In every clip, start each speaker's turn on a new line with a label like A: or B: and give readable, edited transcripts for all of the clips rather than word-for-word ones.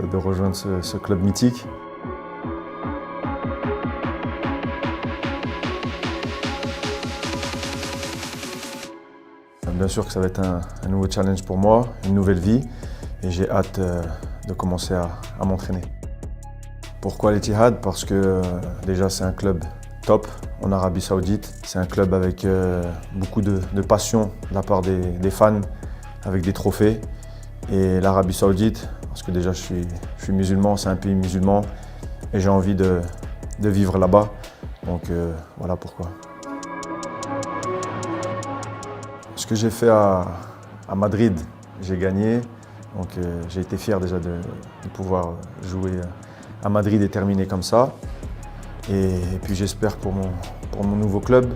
A: de rejoindre ce club mythique. Bien sûr que ça va être un nouveau challenge pour moi, une nouvelle vie, et j'ai hâte de commencer à m'entraîner. Pourquoi l'Etihad? Parce que déjà c'est un club top en Arabie Saoudite. C'est un club avec beaucoup de passion de la part des fans, avec des trophées. Et l'Arabie Saoudite, parce que déjà je suis musulman, c'est un pays musulman, et j'ai envie de vivre là-bas. Donc voilà pourquoi. Ce que j'ai fait à Madrid, j'ai gagné. Donc j'ai été fier déjà de pouvoir jouer à Madrid et terminer comme ça. Et puis j'espère pour mon nouveau club,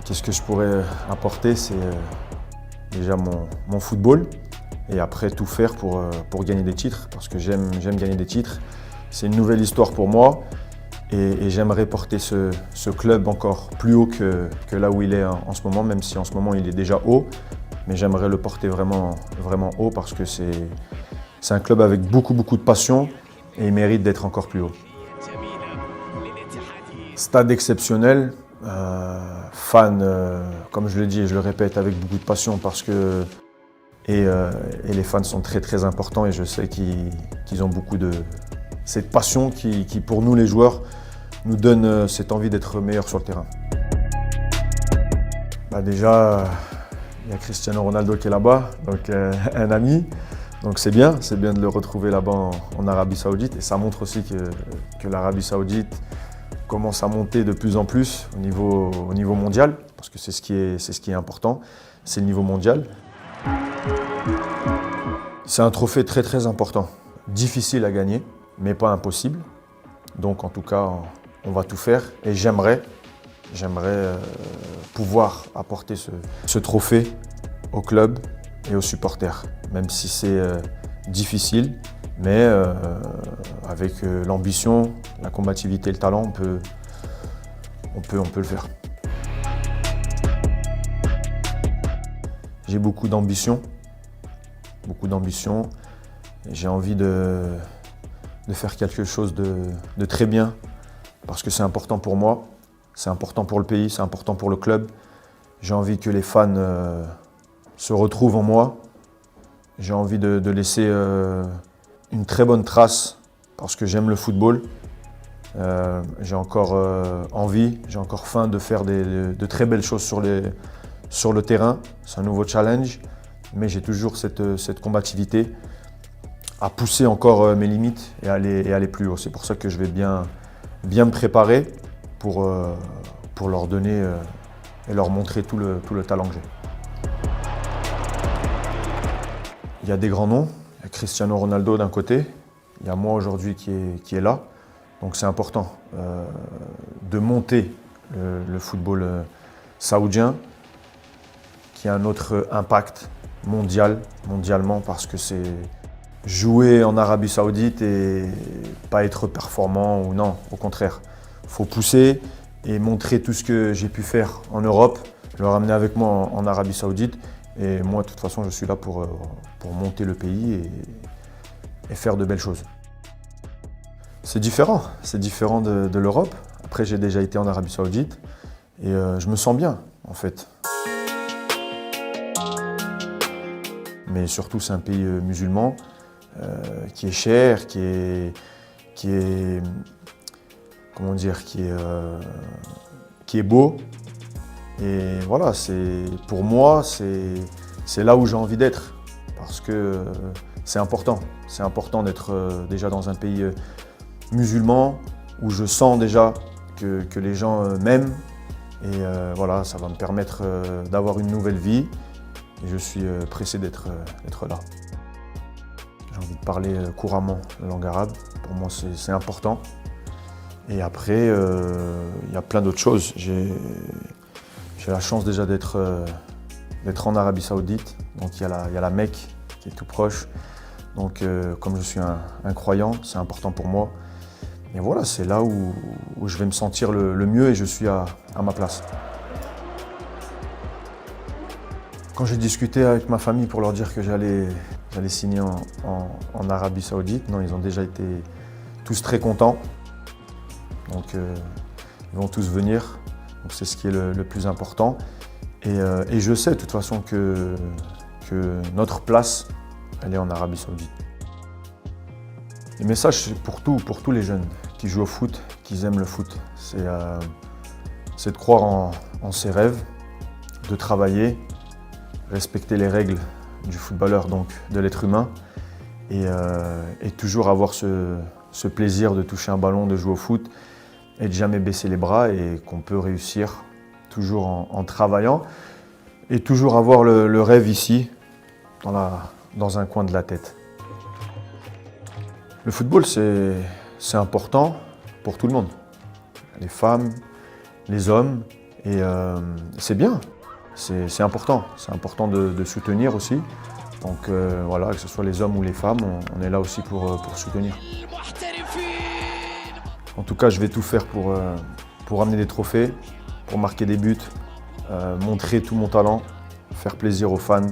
A: qu'est-ce que je pourrais apporter, c'est déjà mon football. Et après tout faire pour gagner des titres, parce que j'aime gagner des titres. C'est une nouvelle histoire pour moi. Et j'aimerais porter ce club encore plus haut que là où il est en ce moment, même si en ce moment il est déjà haut. Mais j'aimerais le porter vraiment, vraiment haut parce que c'est un club avec beaucoup de passion et il mérite d'être encore plus haut. Stade exceptionnel, fan, comme je le dis et je le répète, avec beaucoup de passion parce que et les fans sont très importants et je sais qu'ils ont beaucoup de cette passion qui pour nous les joueurs nous donne cette envie d'être meilleurs sur le terrain. Déjà, il y a Cristiano Ronaldo qui est là-bas, donc un ami. Donc c'est bien de le retrouver là-bas en Arabie Saoudite. Et ça montre aussi que l'Arabie Saoudite commence à monter de plus en plus au niveau mondial, parce que c'est ce qui est important, c'est le niveau mondial. C'est un trophée très important, difficile à gagner, mais pas impossible. Donc en tout cas, on va tout faire et j'aimerais pouvoir apporter ce trophée au club et aux supporters, même si c'est difficile, mais avec l'ambition, la combativité et le talent, on peut le faire. J'ai beaucoup d'ambition, et j'ai envie de faire quelque chose de très bien, parce que c'est important pour moi, c'est important pour le pays, c'est important pour le club. J'ai envie que les fans se retrouvent en moi. J'ai envie de laisser une très bonne trace, parce que j'aime le football. J'ai encore envie, j'ai encore faim de faire de très belles choses sur le terrain. C'est un nouveau challenge, mais j'ai toujours cette combativité à pousser encore mes limites et aller plus haut. C'est pour ça que je vais bien me préparer pour leur donner et leur montrer tout le talent que j'ai. Il y a des grands noms, il y a Cristiano Ronaldo d'un côté, il y a moi aujourd'hui qui est là. Donc c'est important de monter le football saoudien, qui a un autre impact mondialement, parce que c'est jouer en Arabie Saoudite et pas être performant ou non, au contraire. Il faut pousser et montrer tout ce que j'ai pu faire en Europe, le ramener avec moi en Arabie Saoudite. Et moi, de toute façon, je suis là pour monter le pays et faire de belles choses. C'est différent de l'Europe. Après, j'ai déjà été en Arabie Saoudite et je me sens bien, en fait. Mais surtout, c'est un pays musulman qui est cher, qui est comment dire, qui est beau. Et voilà, pour moi, c'est là où j'ai envie d'être, parce que c'est important. C'est important d'être déjà dans un pays musulman où je sens déjà que les gens m'aiment. Et voilà, ça va me permettre d'avoir une nouvelle vie. Et je suis pressé d'être là. J'ai envie de parler couramment la langue arabe. Pour moi, c'est important. Et après, il y a plein d'autres choses. J'ai la chance déjà d'être en Arabie Saoudite. Donc il y a la Mecque qui est tout proche. Donc comme je suis un croyant, c'est important pour moi. Et voilà, c'est là où je vais me sentir le mieux et je suis à ma place. Quand j'ai discuté avec ma famille pour leur dire que j'allais j'allais signer en Arabie Saoudite. Non, ils ont déjà été tous très contents. Donc ils vont tous venir. Donc c'est ce qui est le plus important. Et je sais de toute façon que notre place, elle est en Arabie Saoudite. Le message, c'est pour tous les jeunes qui jouent au foot, qui aiment le foot. C'est de croire en ses rêves, de travailler, respecter les règles du footballeur, donc de l'être humain, et toujours avoir ce plaisir de toucher un ballon, de jouer au foot, et de jamais baisser les bras, et qu'on peut réussir toujours en travaillant, et toujours avoir le rêve ici, dans un coin de la tête. Le football, c'est important pour tout le monde. Les femmes, les hommes, et c'est bien, c'est important. C'est important de soutenir aussi. Donc voilà, que ce soit les hommes ou les femmes, on est là aussi pour soutenir. En tout cas, je vais tout faire pour amener des trophées, pour marquer des buts, montrer tout mon talent, faire plaisir aux fans,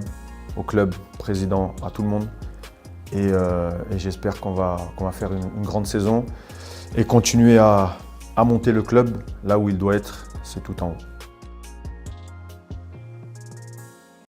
A: au club, au président, à tout le monde. Et j'espère qu'on va faire une grande saison et continuer à monter le club là où il doit être, c'est tout en haut.